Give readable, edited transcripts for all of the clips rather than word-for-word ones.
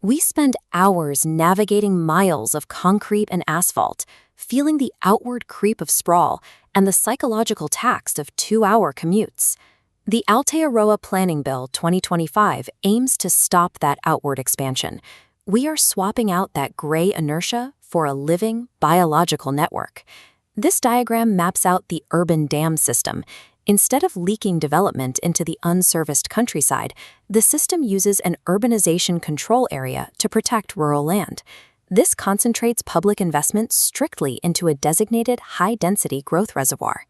We spend hours navigating miles of concrete and asphalt, feeling the outward creep of sprawl and the psychological tax of 2-hour commutes. The Aotearoa Planning Bill 2025 aims to stop that outward expansion. We are swapping out that gray inertia for a living, biological network. This diagram maps out the urban dam system. Instead of leaking development into the unserviced countryside, the system uses an urbanization control area to protect rural land. This concentrates public investment strictly into a designated high-density growth reservoir.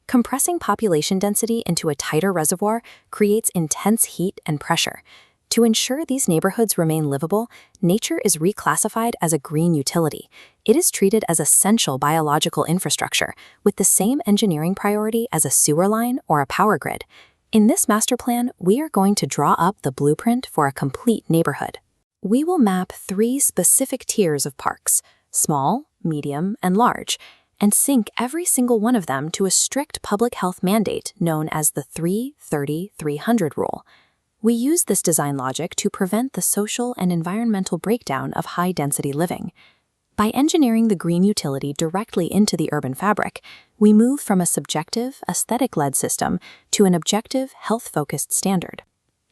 Compressing population density into a tighter reservoir creates intense heat and pressure. To ensure these neighborhoods remain livable, nature is reclassified as a green utility. It is treated as essential biological infrastructure, with the same engineering priority as a sewer line or a power grid. In this master plan, we are going to draw up the blueprint for a complete neighborhood. We will map 3 specific tiers of parks, small, medium, and large, and sync every single one of them to a strict public health mandate known as the 3-30-300 rule. We use this design logic to prevent the social and environmental breakdown of high-density living. By engineering the green utility directly into the urban fabric, we move from a subjective, aesthetic-led system to an objective, health-focused standard.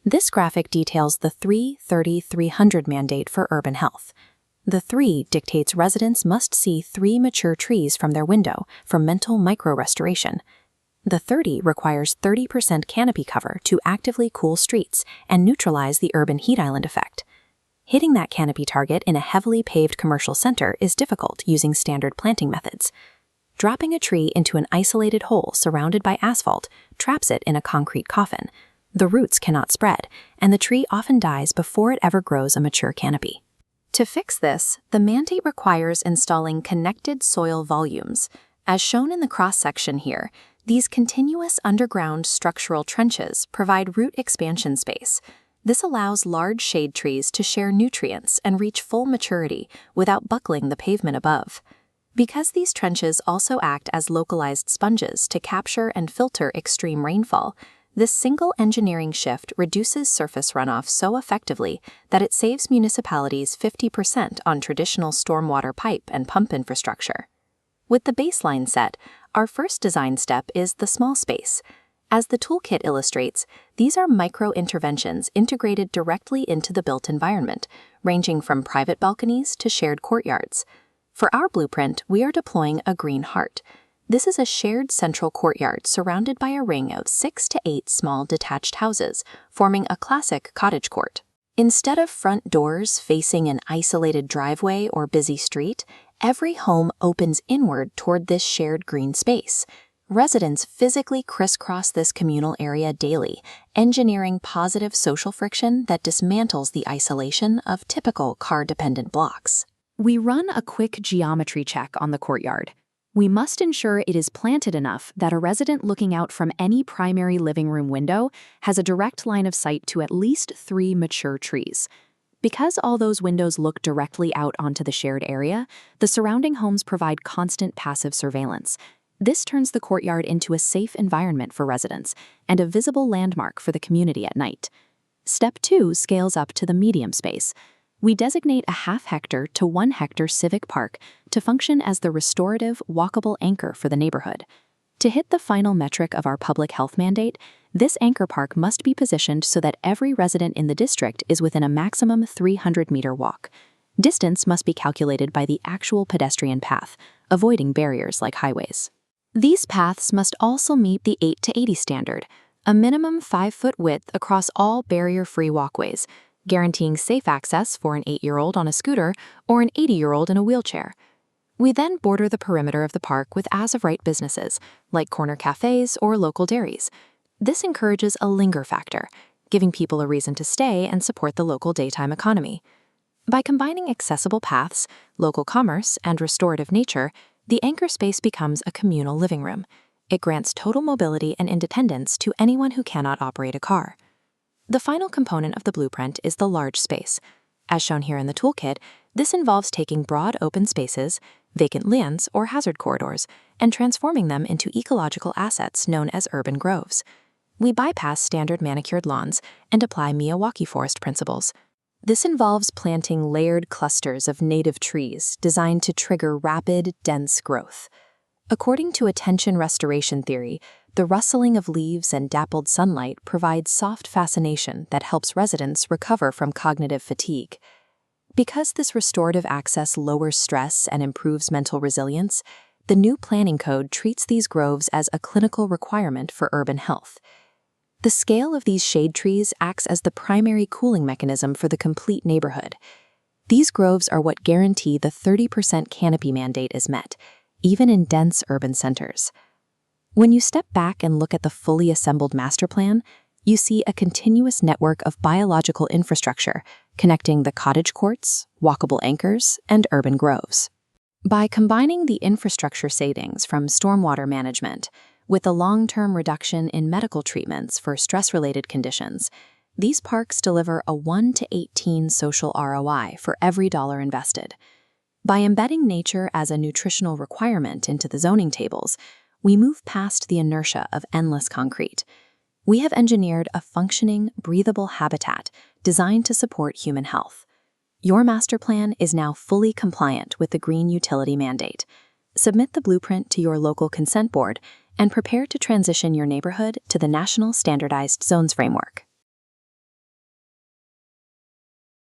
This graphic details the 3-30-300 mandate for urban health. The 3 dictates residents must see 3 mature trees from their window for mental micro-restoration. The 30 requires 30% canopy cover to actively cool streets and neutralize the urban heat island effect. Hitting that canopy target in a heavily paved commercial center is difficult using standard planting methods. Dropping a tree into an isolated hole surrounded by asphalt traps it in a concrete coffin. The roots cannot spread, and the tree often dies before it ever grows a mature canopy. To fix this, the mandate requires installing connected soil volumes. As shown in the cross-section here, these continuous underground structural trenches provide root expansion space. This allows large shade trees to share nutrients and reach full maturity without buckling the pavement above. Because these trenches also act as localized sponges to capture and filter extreme rainfall, this single engineering shift reduces surface runoff so effectively that it saves municipalities 50% on traditional stormwater pipe and pump infrastructure. With the baseline set, our first design step is the small space. As the toolkit illustrates, these are micro-interventions integrated directly into the built environment, ranging from private balconies to shared courtyards. For our blueprint, we are deploying a green heart. This is a shared central courtyard surrounded by a ring of 6 to 8 small detached houses, forming a classic cottage court. Instead of front doors facing an isolated driveway or busy street, every home opens inward toward this shared green space. Residents physically crisscross this communal area daily, engineering positive social friction that dismantles the isolation of typical car-dependent blocks. We run a quick geometry check on the courtyard. We must ensure it is planted enough that a resident looking out from any primary living room window has a direct line of sight to at least 3 mature trees. Because all those windows look directly out onto the shared area, the surrounding homes provide constant passive surveillance. This turns the courtyard into a safe environment for residents and a visible landmark for the community at night. Step 2 scales up to the medium space. We designate a half-hectare to 1-hectare civic park to function as the restorative, walkable anchor for the neighborhood. To hit the final metric of our public health mandate, this anchor park must be positioned so that every resident in the district is within a maximum 300-meter walk. Distance must be calculated by the actual pedestrian path, avoiding barriers like highways. These paths must also meet the 8 to 80 standard, a minimum 5-foot width across all barrier-free walkways, guaranteeing safe access for an 8-year-old on a scooter or an 80-year-old in a wheelchair. We then border the perimeter of the park with as-of-right businesses, like corner cafes or local dairies. This encourages a linger factor, giving people a reason to stay and support the local daytime economy. By combining accessible paths, local commerce, and restorative nature, the anchor space becomes a communal living room. It grants total mobility and independence to anyone who cannot operate a car. The final component of the blueprint is the large space. As shown here in the toolkit, this involves taking broad open spaces, vacant lands or hazard corridors, and transforming them into ecological assets known as urban groves. We bypass standard manicured lawns and apply Miyawaki forest principles. This involves planting layered clusters of native trees designed to trigger rapid, dense growth. According to attention restoration theory, the rustling of leaves and dappled sunlight provides soft fascination that helps residents recover from cognitive fatigue. Because this restorative access lowers stress and improves mental resilience, the new planning code treats these groves as a clinical requirement for urban health. The scale of these shade trees acts as the primary cooling mechanism for the complete neighborhood. These groves are what guarantee the 30% canopy mandate is met, even in dense urban centers. When you step back and look at the fully assembled master plan, you see a continuous network of biological infrastructure connecting the cottage courts, walkable anchors, and urban groves. By combining the infrastructure savings from stormwater management with a long-term reduction in medical treatments for stress-related conditions, these parks deliver a 1 to 18 social ROI for every dollar invested. By embedding nature as a nutritional requirement into the zoning tables, we move past the inertia of endless concrete. We have engineered a functioning, breathable habitat designed to support human health. Your master plan is now fully compliant with the Green Utility Mandate. Submit the blueprint to your local consent board and prepare to transition your neighborhood to the National Standardized Zones Framework.